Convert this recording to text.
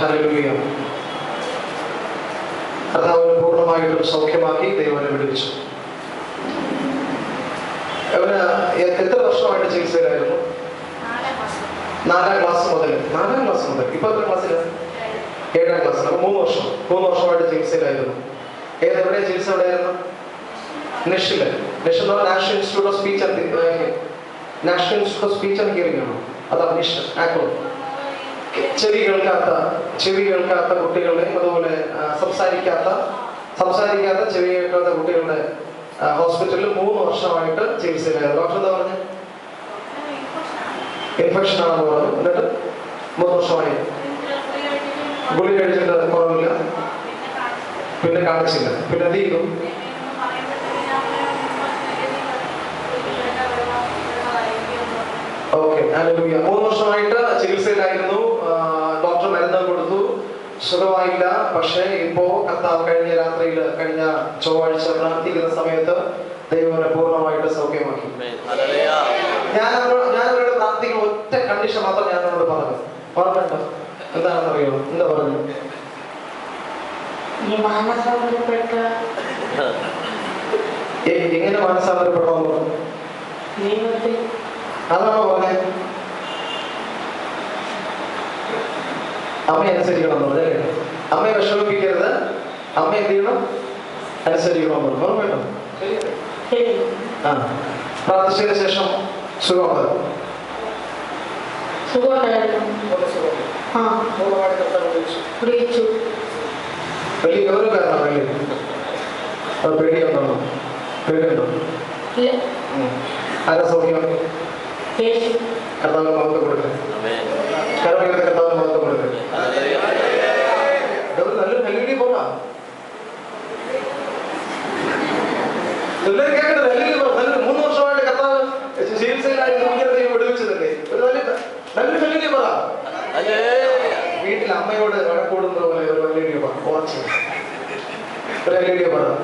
Hallelujah. കർത്താവിനെ പൂർണ്ണമായിട്ടും സൗഖ്യമാക്കി ദൈവം വിടുവിച്ചു. അവന് എത്ര വർഷമായിട്ട് ചികിത്സയിലായിരുന്നു? 4ാം ക്ലാസ് മുതൽ. ഇപ്പൊ എത്ര ക്ലാസ്സില്? 7ാം ക്ലാസ്സിൽ. അപ്പൊ 3 വർഷമായിട്ട് ചികിത്സയിലായിരുന്നു. എവിടെ ചികിത്സ? എവിടെയായിരുന്നു? നിഷില്. നിഷ് എന്ന് പറഞ്ഞാൽ national institute of speech and hearing ആണോ? അതാണ് നിഷ്. ആക്രോ. ചെവി കേൾക്കാത്ത കുട്ടികളുടെ, അതുപോലെ സംസാരിക്കാത്ത ചെവി കേൾക്കാത്ത കുട്ടികളുടെ ഹോസ്പിറ്റലിൽ 3 വർഷമായിട്ട് ചികിത്സയിലായിരുന്നു. ഡോക്ടർ എന്താ പറഞ്ഞു? ഇൻഫെക്ഷൻ ആണെന്ന് പറഞ്ഞു. എന്നിട്ട് 3 വർഷമായി ഗുളിക കഴിച്ചിട്ട് കുറവില്ല. പിന്നെ കാണിച്ചില്ല. പിന്നെ എന്ത് ചെയ്തു? Okay, hallelujah. 3 വർഷമായിട്ട് ചികിത്സയിലായിരുന്നു. ഡോക്ടർ മരുന്ന് കൊടുത്തു, സുഖമായില്ല. പക്ഷേ ഇപ്പോ കർത്താവ് കഴിഞ്ഞ ചൊവ്വാഴ്ച പ്രാർത്ഥിക്കുന്ന സമയത്ത് ദൈവനെ പൂർണ്ണമായിട്ട് സൗഖ്യമാക്കി. ഞാൻ അവരോട് പ്രാർത്ഥിക്കുന്ന ഒറ്റ കണ്ടീഷൻ മാത്രം ഞാൻ അവരോട് പറഞ്ഞു. ഓർമ്മയുണ്ടോ? എന്താണെന്നറിയോ? എന്താ പറഞ്ഞു? എങ്ങനെ മാനസാന്തരപ്പെടണമെന്ന് പറഞ്ഞു? അതാണോ പറഞ്ഞത്? അമ്മയെ അനുസരിക്കണം എന്ന് പറഞ്ഞല്ലേ? അമ്മയെ വിഷമിപ്പിക്കരുത്, അമ്മ എന്ത് ചെയ്യണം? അനുസരിക്കണം എന്ന് പറഞ്ഞു. ഓർമ്മയുണ്ടോ? പ്രാർത്ഥിച്ചതിന് ശേഷം സുഖമുണ്ട്. വലിയ ഗൗരവക്കാരനാണല്ലേ? പേടിയുണ്ടോ? ആരാ സൗഖ്യം? കർത്താവിന് മഹത്വം കൊടുക്കേ. കർത്താവിന് മഹത്വം കൊടുക്കേ. നല്ലൊരു ഹല്ലേലൂയ പോകാം. എല്ലാവരും കേൾക്കട്ടെ. ഹല്ലേലൂയ പോകാം. 3 വർഷമായിട്ട് കർത്താവ് ചികിത്സയിലായിരുന്നു. വിടുവിച്ചതല്ലേ? നല്ലൊരു ഹല്ലേലൂയ പോകാം. വീട്ടിൽ അമ്മയോട് വഴക്കൂടുന്ന പോലെ ഒരു ഹല്ലേലൂയ പോകാം. ഓർച്ച് ഒരു ഹല്ലേലൂയ പോകാം.